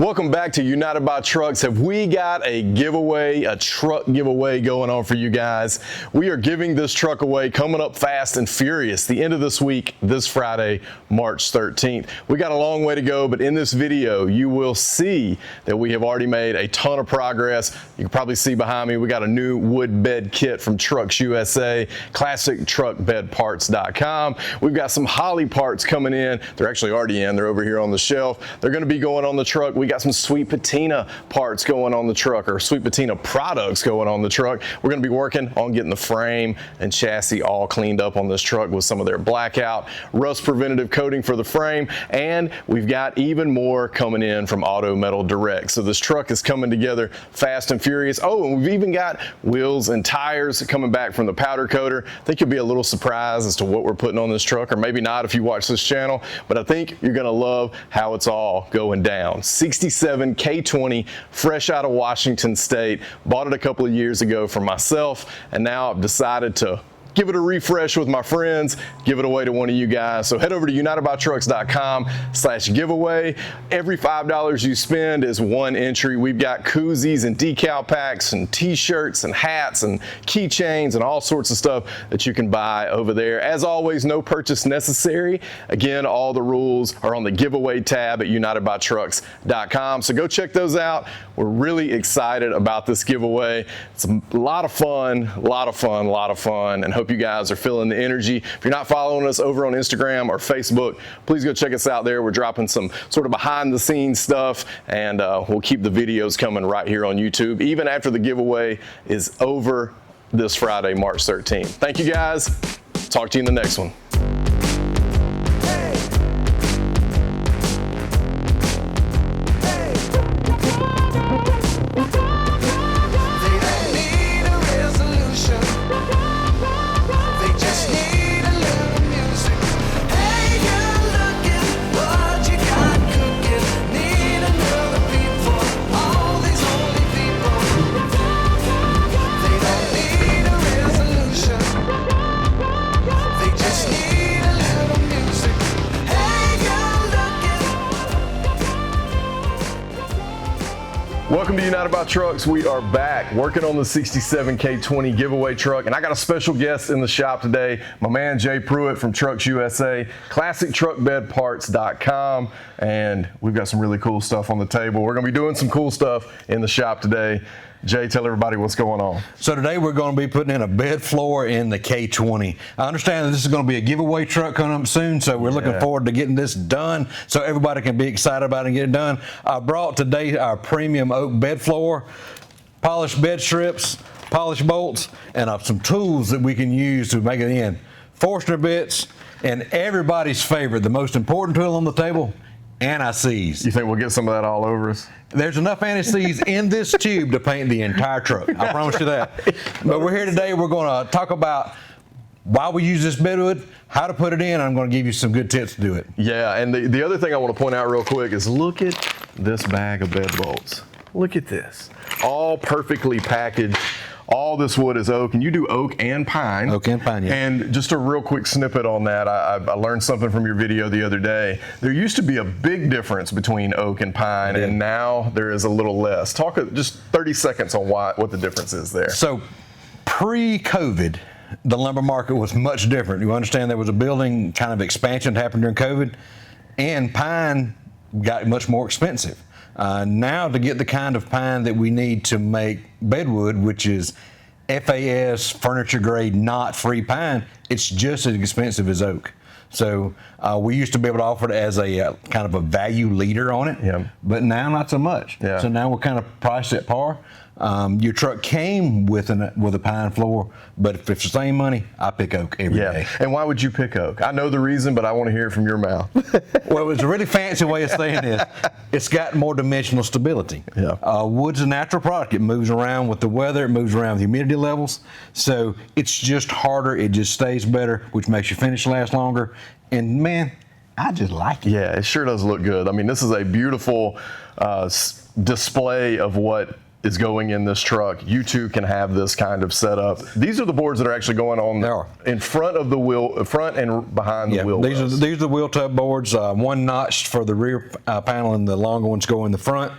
Welcome back to United by Trucks. Have we got a giveaway, a truck giveaway going on for you guys? We are giving this truck away coming up fast and furious. The end of this week, this Friday, March 13th. We got a long way to go, but in this video, you will see that we have already made a ton of progress. You can probably see behind me, we got a new wood bed kit from Trucks USA, classictruckbedparts.com. We've got some Holley parts coming in. They're actually already in. They're over here on the shelf. They're going to be going on the truck. We got some Sweet Patina parts going on the truck, or Sweet Patina products going on the truck. We're going to be working on getting the frame and chassis all cleaned up on this truck with some of their blackout, rust preventative coating for the frame, and we've got even more coming in from Auto Metal Direct. So this truck is coming together fast and furious. Oh, and we've even got wheels and tires coming back from the powder coater. I think you'll be a little surprised as to what we're putting on this truck, or maybe not if you watch this channel, but I think you're going to love how it's all going down. 67 K20, fresh out of Washington State. Bought it a couple of years ago for myself, and now I've decided to give it a refresh with my friends, give it away to one of you guys. So head over to unitedbytrucks.com/giveaway. Every $5 you spend is one entry. We've got koozies and decal packs and t-shirts and hats and keychains and all sorts of stuff that you can buy over there. As always, no purchase necessary. Again, all the rules are on the giveaway tab at unitedbytrucks.com. So go check those out. We're really excited about this giveaway. It's a lot of fun, and hope you guys are feeling the energy. If you're not following us over on Instagram or Facebook, please go check us out there. We're dropping some sort of behind the scenes stuff, and we'll keep the videos coming right here on YouTube, even after the giveaway is over this Friday, March 13th. Thank you guys. Talk to you in the next one. Welcome to United by Trucks. We are back working on the 67 K20 giveaway truck, and I got a special guest in the shop today, my man Jay Pruitt from Trucks USA, classictruckbedparts.com, and we've got some really cool stuff on the table. We're going to be doing some cool stuff in the shop today. Jay, tell everybody what's going on. So today we're going to be putting in a bed floor in the K20. I understand that this is going to be a giveaway truck coming up soon, so we're looking forward to getting this done so everybody can be excited about it and get it done. I brought today our premium oak bed floor, polished bed strips, polished bolts, and some tools that we can use to make it in. Forstner bits, and everybody's favorite, the most important tool on the table, anti-seize. You think we'll get some of that all over us? There's enough anti-seize in this tube to paint the entire truck. I promise you that. But we're here today. We're going to talk about why we use this bedwood, how to put it in. I'm going to give you some good tips to do it. Yeah, and the other thing I want to point out real quick is look at this bag of bed bolts. Look at this. All perfectly packaged. All this wood is oak, and you do oak and pine. Oak and pine, yeah. And just a real quick snippet on that, I learned something from your video the other day. There used to be a big difference between oak and pine, and now there is a little less. Talk just 30 seconds on what the difference is there. So pre-COVID, the lumber market was much different. You understand there was a building kind of expansion that happened during COVID, and pine got much more expensive. Now to get the kind of pine that we need to make bedwood, which is FAS, furniture grade, not free pine, it's just as expensive as oak. So we used to be able to offer it as a kind of a value leader on it, but now not so much. So now we're kind of priced at par. Your truck came with a pine floor, but if it's the same money, I pick oak every day. And why would you pick oak? I know the reason, but I want to hear it from your mouth. Well, it's a really fancy way of saying this. It's got more dimensional stability. Wood's a natural product. It moves around with the weather. It moves around with humidity levels. So it's just harder. It just stays better, which makes your finish last longer. And man, I just like it. Yeah, it sure does look good. I mean, this is a beautiful display of what is going in this truck, you too can have this kind of setup. These are the boards that are actually going on in front of the wheel, front and behind the wheel. These are the wheel tub boards. One notched for the rear panel, and the longer ones go in the front.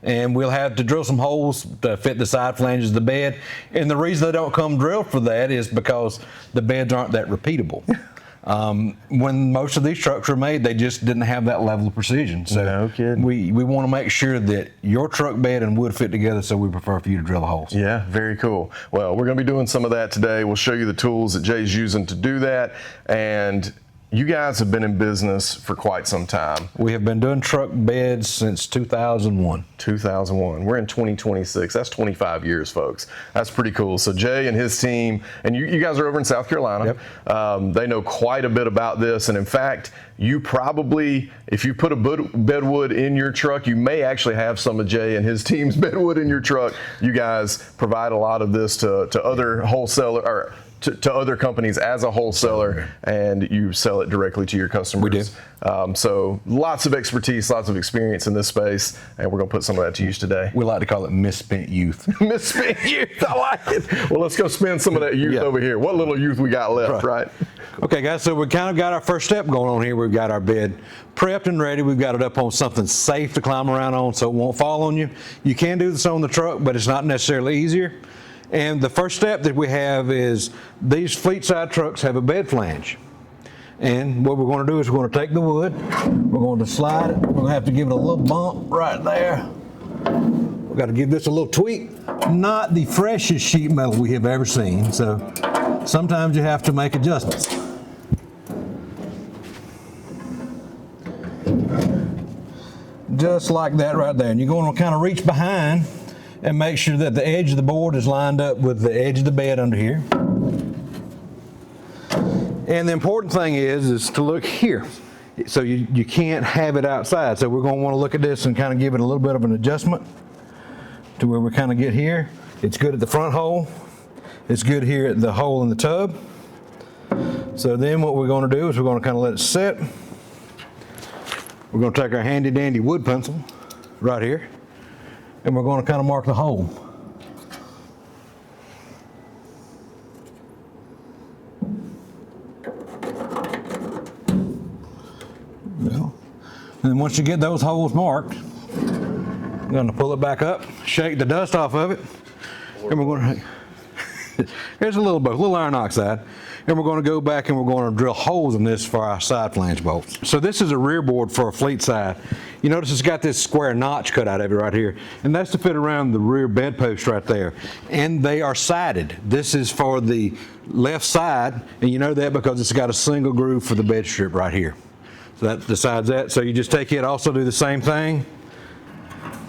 And we'll have to drill some holes to fit the side flanges of the bed. And the reason they don't come drilled for that is because the beds aren't that repeatable. When most of these trucks were made, they just didn't have that level of precision. So no kidding. We want to make sure that your truck bed and wood fit together, so we prefer for you to drill the holes. Yeah, very cool. Well, we're going to be doing some of that today. We'll show you the tools that Jay's using to do that. And you guys have been in business for quite some time. We have been doing truck beds since 2001. 2001. We're in 2026. That's 25 years, folks. That's pretty cool. So Jay and his team, and you guys are over in South Carolina. Yep. They know quite a bit about this. And in fact, you probably, if you put a bedwood in your truck, you may actually have some of Jay and his team's bedwood in your truck. You guys provide a lot of this to other wholesalers, or to other companies as a wholesaler, and you sell it directly to your customers. We do. So lots of expertise, lots of experience in this space, and we're going to put some of that to use today. We like to call it misspent youth. Misspent youth, I like it. Well, let's go spend some of that youth over here. What little youth we got left, right? Okay, guys, so we kind of got our first step going on here. We've got our bed prepped and ready. We've got it up on something safe to climb around on so it won't fall on you. You can do this on the truck, but it's not necessarily easier. And the first step that we have is these fleet side trucks have a bed flange. And what we're going to do is we're going to take the wood, we're going to slide it, we're going to have to give it a little bump right there. We've got to give this a little tweak. Not the freshest sheet metal we have ever seen, so sometimes you have to make adjustments. Just like that right there. And you're going to kind of reach behind and make sure that the edge of the board is lined up with the edge of the bed under here. And the important thing is to look here. So you can't have it outside. So we're going to want to look at this and kind of give it a little bit of an adjustment to where we kind of get here. It's good at the front hole. It's good here at the hole in the tub. So then what we're going to do is we're going to kind of let it sit. We're going to take our handy dandy wood pencil right here, and we're going to kind of mark the hole. And then once you get those holes marked, I'm going to pull it back up, shake the dust off of it, and we're going to, here's a little iron oxide, and we're going to go back and we're going to drill holes in this for our side flange bolts. So this is a rear board for a fleet side. You notice it's got this square notch cut out of it right here, and that's to fit around the rear bed post right there. And they are sided. This is for the left side, and you know that because it's got a single groove for the bed strip right here. So that decides that. So you just take it, also do the same thing.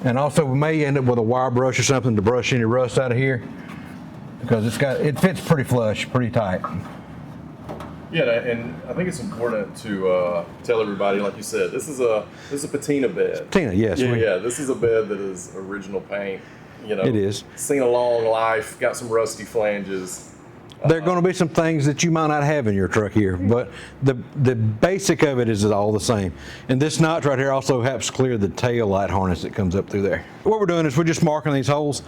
And also we may end up with a wire brush or something to brush any rust out of here, because it fits pretty flush, pretty tight. Yeah, and I think it's important to tell everybody, like you said, this is a patina bed. Patina, yes. Yeah, this is a bed that is original paint. You know, it is. Seen a long life, got some rusty flanges. There are going to be some things that you might not have in your truck here, but the basic of it is all the same. And this notch right here also helps clear the tail light harness that comes up through there. What we're doing is we're just marking these holes.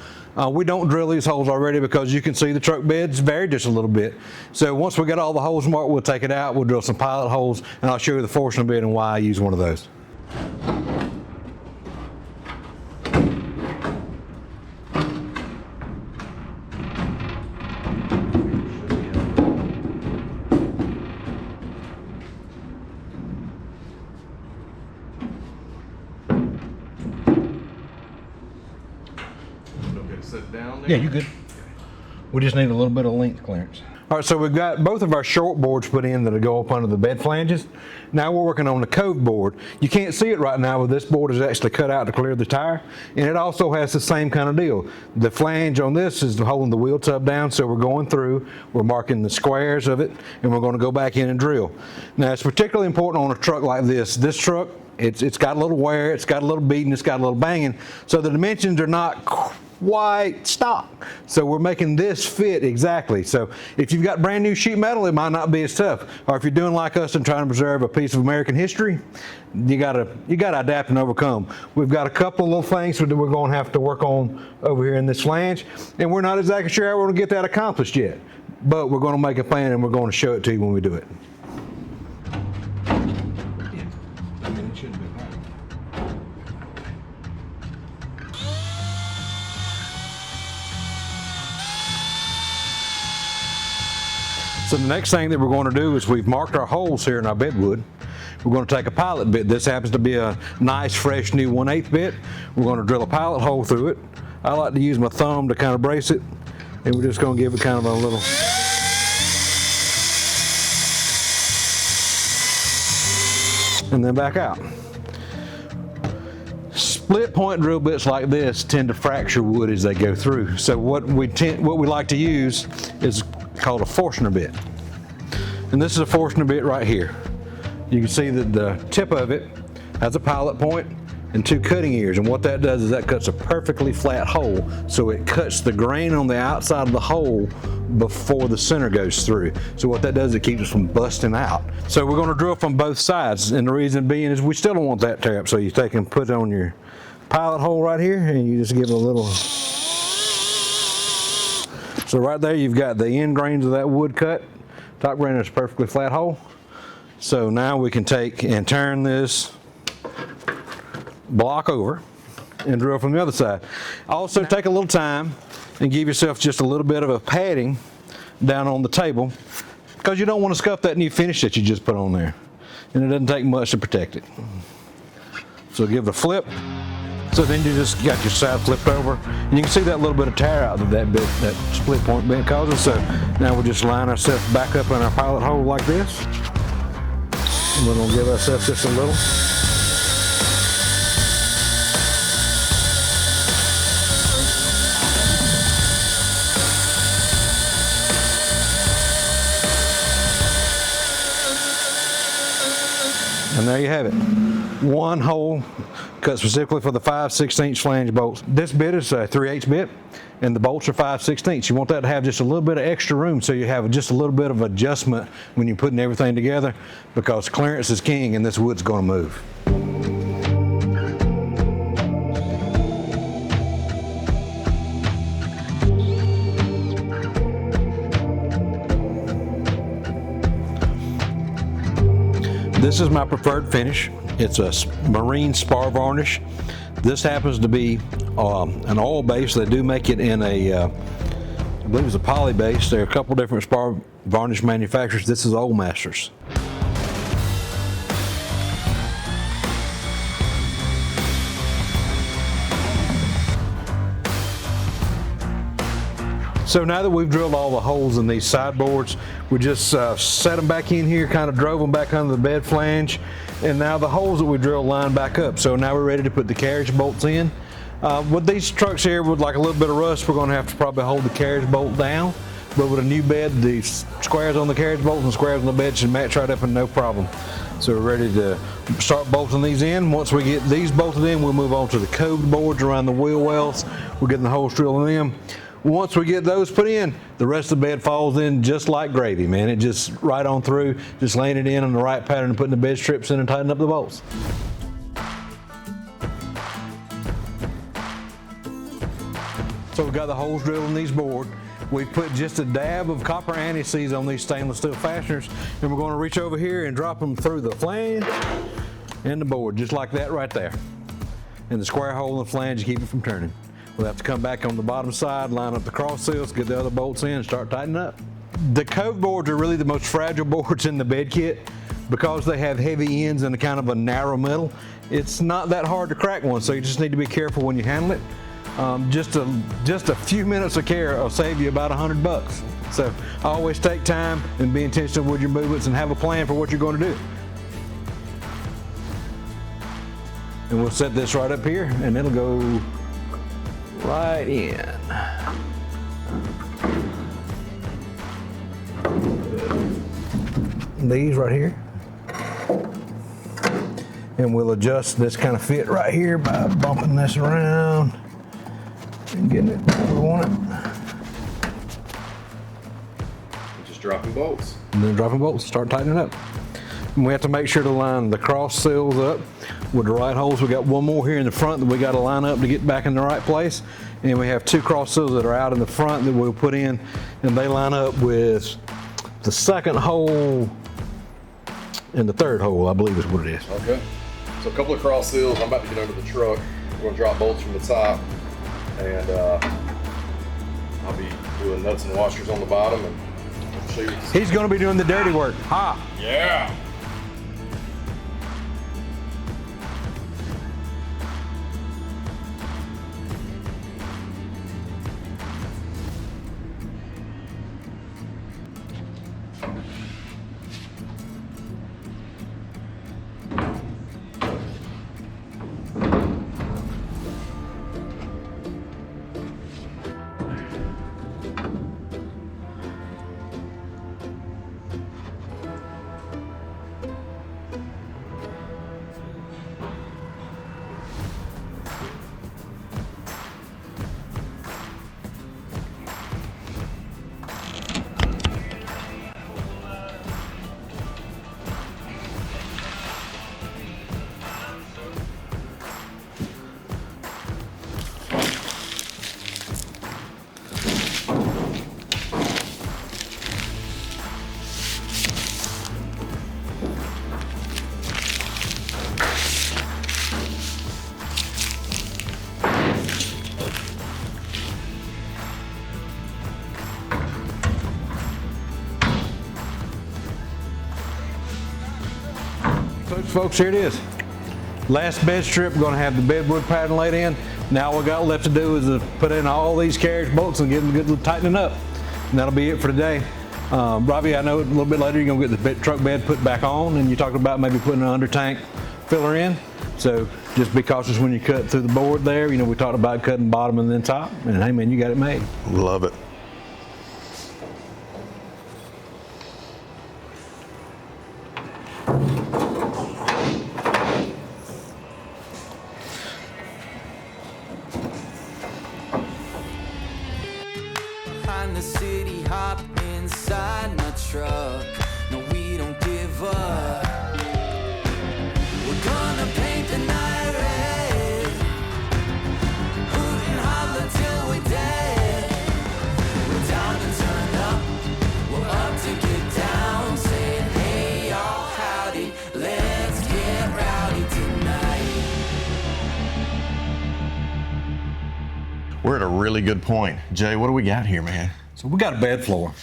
We don't drill these holes already because you can see the truck beds vary just a little bit. So once we get all the holes marked, we'll take it out, we'll drill some pilot holes, and I'll show you the force in a bit and why I use one of those. Yeah, you good. We just need a little bit of length clearance. All right, so we've got both of our short boards put in that'll go up under the bed flanges. Now we're working on the cove board. You can't see it right now, but this board is actually cut out to clear the tire, and it also has the same kind of deal. The flange on this is holding the wheel tub down, so we're going through, we're marking the squares of it, and we're going to go back in and drill. Now it's particularly important on a truck like this. This truck, it's got a little wear, it's got a little beating, it's got a little banging, so the dimensions are not white stock. So we're making this fit exactly. So if you've got brand new sheet metal, it might not be as tough. Or if you're doing like us and trying to preserve a piece of American history, you gotta adapt and overcome. We've got a couple of little things that we're going to have to work on over here in this flange, and we're not exactly sure how we're going to get that accomplished yet. But we're going to make a plan, and we're going to show it to you when we do it. So the next thing that we're going to do is we've marked our holes here in our bedwood. We're going to take a pilot bit. This happens to be a nice, fresh, new 1/8 bit. We're going to drill a pilot hole through it. I like to use my thumb to kind of brace it, and we're just going to give it kind of a little. And then back out. Split point drill bits like this tend to fracture wood as they go through. So what we like to use is called a Forstner bit. And this is a Forstner bit right here. You can see that the tip of it has a pilot point and 2 cutting ears, and what that does is that cuts a perfectly flat hole, so it cuts the grain on the outside of the hole before the center goes through. So what that does is it keeps it from busting out. So we're going to drill from both sides, and the reason being is we still don't want that tear up. So you take and put it on your pilot hole right here, and you just give it a little. So right there you've got the end grains of that wood cut. Top grain is a perfectly flat hole. So now we can take and turn this block over and drill from the other side. Also take a little time and give yourself just a little bit of a padding down on the table, because you don't want to scuff that new finish that you just put on there. And it doesn't take much to protect it. So give it a flip. So then you just got your side flipped over, and you can see that little bit of tear out of that bit, that split point bit causes. So now we'll just line ourselves back up in our pilot hole like this. And we're going to give ourselves just a little. And there you have it. One hole cut specifically for the 5/16 flange bolts. This bit is a 3/8 bit, and the bolts are 5/16. You want that to have just a little bit of extra room, so you have just a little bit of adjustment when you're putting everything together, because clearance is king and this wood's going to move. This is my preferred finish. It's a marine spar varnish. This happens to be an oil base. They do make it in a, I believe it's a poly base. There are a couple different spar varnish manufacturers. This is Old Masters. So now that we've drilled all the holes in these sideboards, we just set them back in here, kind of drove them back under the bed flange, and now the holes that we drilled line back up. So now we're ready to put the carriage bolts in. With these trucks here with like a little bit of rust, we're going to have to probably hold the carriage bolt down. But with a new bed, the squares on the carriage bolts and squares on the bed should match right up and no problem. So we're ready to start bolting these in. Once we get these bolted in, we'll move on to the cove boards around the wheel wells. We're getting the holes drilled in them. Once we get those put in, the rest of the bed falls in just like gravy, man. It just right on through, just laying it in the right pattern and putting the bed strips in and tightening up the bolts. So we've got the holes drilled in these boards. We've put just a dab of copper anti-seize on these stainless steel fasteners, and we're going to reach over here and drop them through the flange and the board, just like that right there. And the square hole in the flange to keep it from turning. We'll have to come back on the bottom side, line up the cross seals, get the other bolts in, and start tightening up. The cove boards are really the most fragile boards in the bed kit because they have heavy ends and a kind of a narrow middle. It's not that hard to crack one, so you just need to be careful when you handle it. Just a few minutes of care will save you about $100. So always take time and be intentional with your movements and have a plan for what you're going to do. And we'll set this right up here, and it'll go right in. These right here. And we'll adjust this kind of fit right here by bumping this around and getting it where we want it. Just dropping bolts. And then dropping bolts, start tightening up. And we have to make sure to line the cross seals up with the right holes. We got one more here in the front that we got to line up to get back in the right place. And we have two cross seals that are out in the front that we'll put in, and they line up with the second hole and the third hole, I believe is what it is. Okay. So a couple of cross seals. I'm about to get under the truck. We're going to drop bolts from the top, and I'll be doing nuts and washers on the bottom. And I'll show you. He's going to be doing the dirty work. Ha! Yeah. Folks, here it is. Last bed strip, we're going to have the bedwood pattern laid in. Now all we got left to do is to put in all these carriage bolts and get them good tightening up. And that'll be it for today. Robbie, I know a little bit later you're going to get the truck bed put back on, and you talked about maybe putting an under tank filler in. So just be cautious when you cut through the board there. You know, we talked about cutting bottom and then top, and hey man, you got it made. Love it. Behind the city, hop inside my truck. No, we don't give up. We're gonna paint the night red. Hoot and holler till we're dead. We're down to turn up. We're up to get down. Saying, hey, y'all, howdy. Let's get rowdy tonight. We're at a really good point. Jay, what do we got here, man? So we got a bed floor.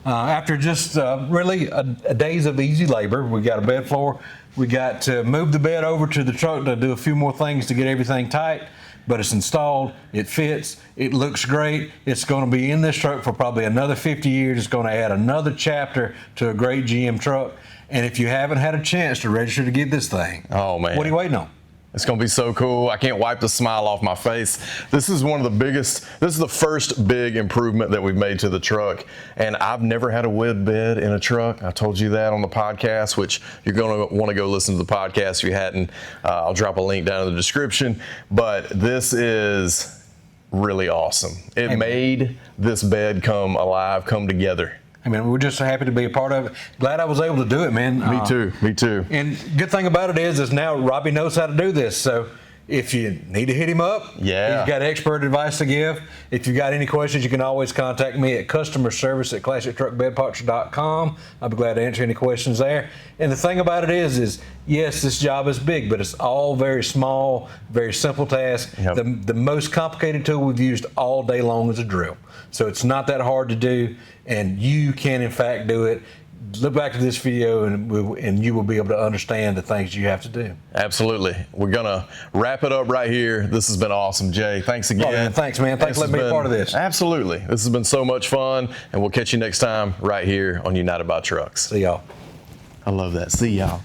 After just really a days of easy labor, we got a bed floor. We got to move the bed over to the truck to do a few more things to get everything tight, but it's installed, it fits, it looks great. It's going to be in this truck for probably another 50 years. It's going to add another chapter to a great GM truck. And if you haven't had a chance to register to get this thing, oh man, what are you waiting on? It's going to be so cool. I can't wipe the smile off my face. This is one of the biggest, this is the first big improvement that we've made to the truck. And I've never had a wood bed in a truck. I told you that on the podcast, which you're going to want to go listen to the podcast if you hadn't. I'll drop a link down in the description. But this is really awesome. It made this bed come alive, come together. I mean, we're just so happy to be a part of it. Glad I was able to do it, man. Me too, me too. And good thing about it is now Robbie knows how to do this. So if you need to hit him up, he's got expert advice to give. If you've got any questions, you can always contact me at customerservice@classictruckbedparts.com. I'll be glad to answer any questions there. And the thing about it is yes, this job is big, but it's all very small, very simple tasks. Yep. The most complicated tool we've used all day long is a drill. So it's not that hard to do, and you can in fact do it. Look back to this video and you will be able to understand the things you have to do. Absolutely. We're going to wrap it up right here. This has been awesome, Jay. Thanks again. Oh, man, thanks, man. Thanks for letting me be a part of this. Absolutely. This has been so much fun, and we'll catch you next time right here on United by Trucks. See y'all. I love that. See y'all.